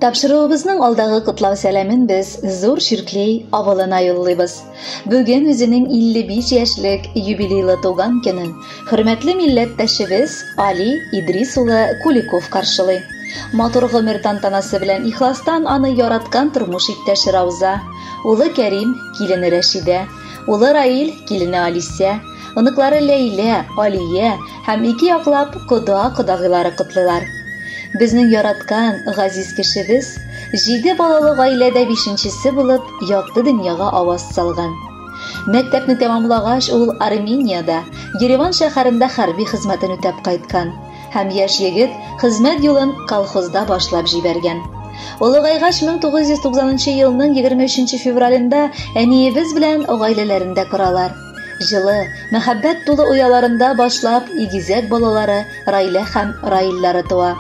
Тапшыруыбызның алдагы котлау сәламен без зур Ширклей авылына юллыйбыз. Бүген үзенең 55 яшьлек юбилейлы туган көнен хөрмәтле милләттәшебез Али Идрис улы Куликов каршылый. Матур гомер тантанасы белән ихластан аны яраткан тормыш иптәше Рауза, улы Кәрим, килене Рәшидә, улы Раил, килене Алисә, оныклары Ләйлә, Алия һәм ике яклап кода-кодагыйлары котлыйлар. Безнең яраткан газиз кешебез 7 балалы гаиләдә 5-нчесе булып якты дөньяга аваз салган. Мәктәпне тәмамлагач ул Армениядә, Ереван шәһәрендә хәрби хезмәтен үтәп кайткан һәм яшь егет хезмәт юлын колхозда башлап җибәргән. Улыгайгач 1990 елның 23 февралендә әниебез белән гаиләләрендә коралар. Җылы, мәхәббәт тулы уяларында башлап игезәк балалары Раилә һәм Раиллары туа.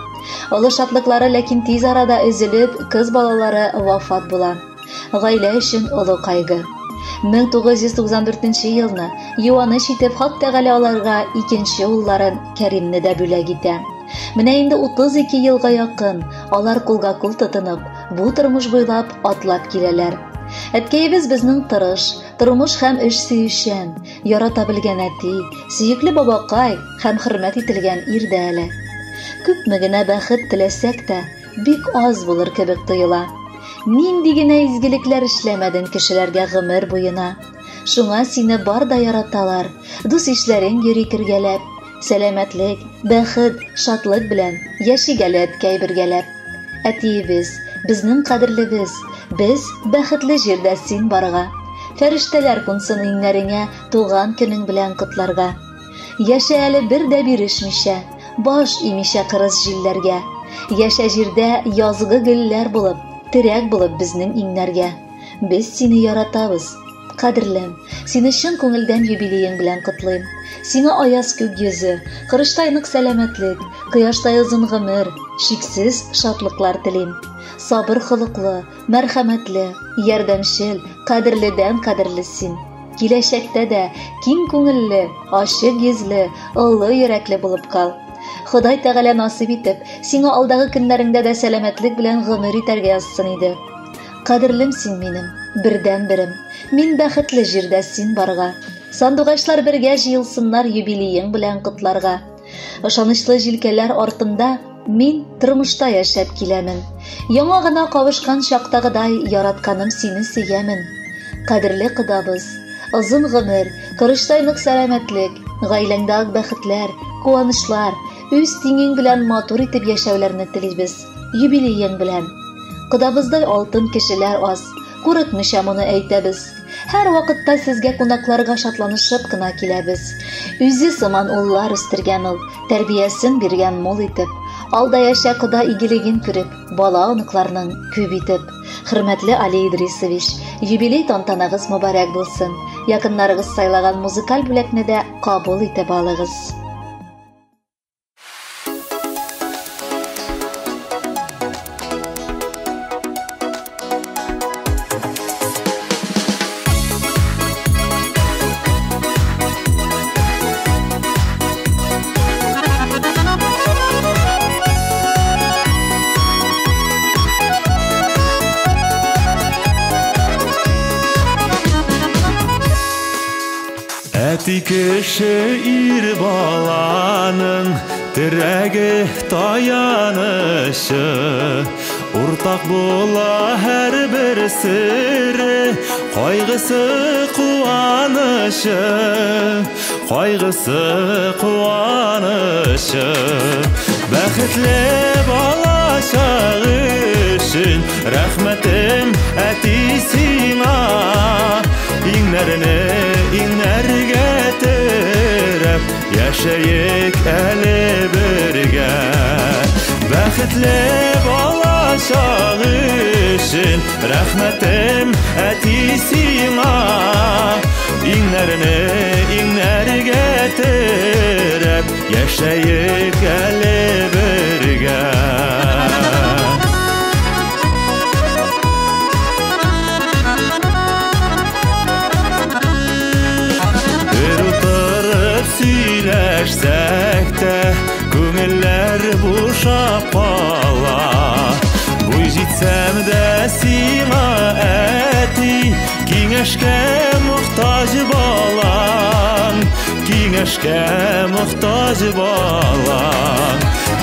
Олы шатлыклары ләкин тиз арада өзелеп, кыз балалары вафат була. Гаилә өчен олы кайгы. 1994 елны юаныч итеп Хак Тәгалә аларга икенче улларын Кәримне дә бүләк итә. Менә инде 32 елга якын алар кулга-кул тотынып, бу тормыш буйлап атлап киләләр. Әткәебез безнең тырыш, тормыш һәм эш сөючән, ярата белгән әти, сөекле бабакай һәм хөрмәт ителгән ирдә әле. Күпме генә бәхет теләсәк тә, бик аз булыр кебек тоела. Нинди генә изгелекләр эшләмәдең кешеләргә гомер буена. Шуңа сине бар да яраталар, дус-ишләрең йөри кергәләп, сәламәтлек, бәхет, шатлык белән яшигәле әткәй бергәләп. Әтиебез, безнең кадерлебез, без бәхетле җирдә син барга. Фәрештәләр кунсын иңнәреңә туган көнең белән котларга. Яшә әле бер дә бирешмичә, баш имичә кырыс җилләргә. Яшә җирдә язгы гөлләр булып, терәк булып безнең иңнәргә. Без сине яратабыз. Кадерлем, сине чын күңелдән юбилеең белән котлыйм. Сиңа аяз күк йөзе, кырыштайнык сәламәтлек, кояштай озын гомер, шиксез шатлыклар телим. Сабыр холыклы, мәрхәмәтле, ярдәмчел, кадерледән кадерле син. Киләчәктә дә киң күңелле, ачык йөзле, олы йөрәкле булып кал. Ходай Тәгалә насыйп итеп, сиңа алдагы көннәреңдә дә сәламәтлек белән гомер итәргә язсын иде. Кадерлем син минем, бердән-берем. Мин бәхетле җирдә син барга. Сандугачлар бергә җыелсыннар юбилеең белән котларга. Ышанычлы җилкәләр артында мин тормышта яшәп киләмен. Яңа гына кавышкан чактагыдай яратканым сине сөямин. Кадерле кодабыз, озын гомер, кырыштайнык сәламәтлек, гаиләңдә бәхетләр, куанышлар, үз тиңең белән матур итеп яшәүләрне телибез. Юбилеең белән. Кодабыздай алтын кешеләр аз, курыкмыйча моны әйтәбез. Һәр вакытта сезгә кунакларга шатланышып кына киләбез. Үзе сыман уллар үстергән ул, тәрбиясен биргән мул итеп. Алда яшә кода игелеген күреп, бала оныкларның күп итеп. Хөрмәтле Али Идрисович, юбилей тантанагыз мөбарәк булсын. Якыннарыгыз сайлаган музыкаль бүләкне дә кабул итеп алыгыз. Әти кеше ир баланың терәге таянышы, уртак була һәр бер сире, кайгысы куанышы, кайгысы куанышы. Бәхетле балачак өчен рәхмәтем әти сиңа. Иннәргә терәп, яшәек әле бергә. Бәхетле балачак өчен рәхмәтем әти сиңа. Иннәргә терәп, яшәек әле бергә. Сөйләшсәк тә күңелләр бушап кала. Буй җитсә Kengeshke muhtaç balan, kengeshke muhtaç balan.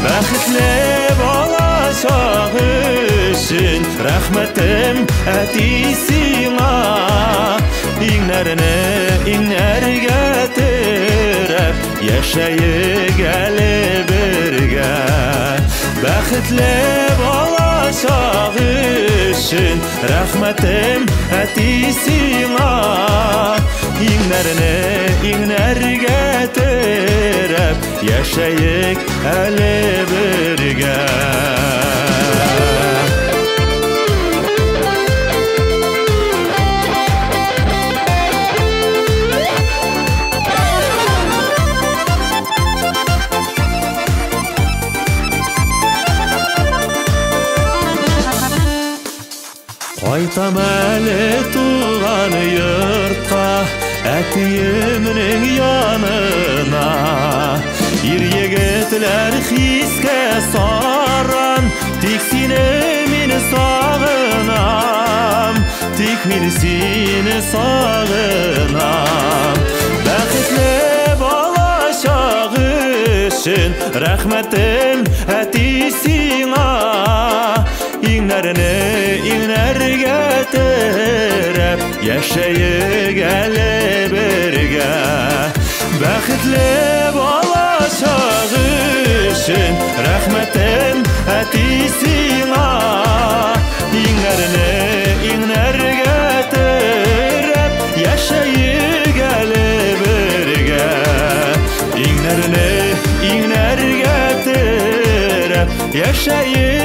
Bäxitli bolacak üçün rahmetim ätisiňa. İňler getirip yaşayık eli birge. Bäxitli bolacak üçün rahmetim ätisiňa. İňler getirip yaşayık eli birge. Qaytam äli tuğan yurtqa, ätiyimniň ýanyna. Ýigitler hiske saran, tik seni meni sagynam, tik meni seni sagynam. Bäxitli bolacak üçün rahmetim ätisiňa. İňler getirip yaşayık eli birge. Bäxitli bolacak üçün rahmetim ätisiňa. İňler getirip yaşayık eli birge. İňler getirip yaşayık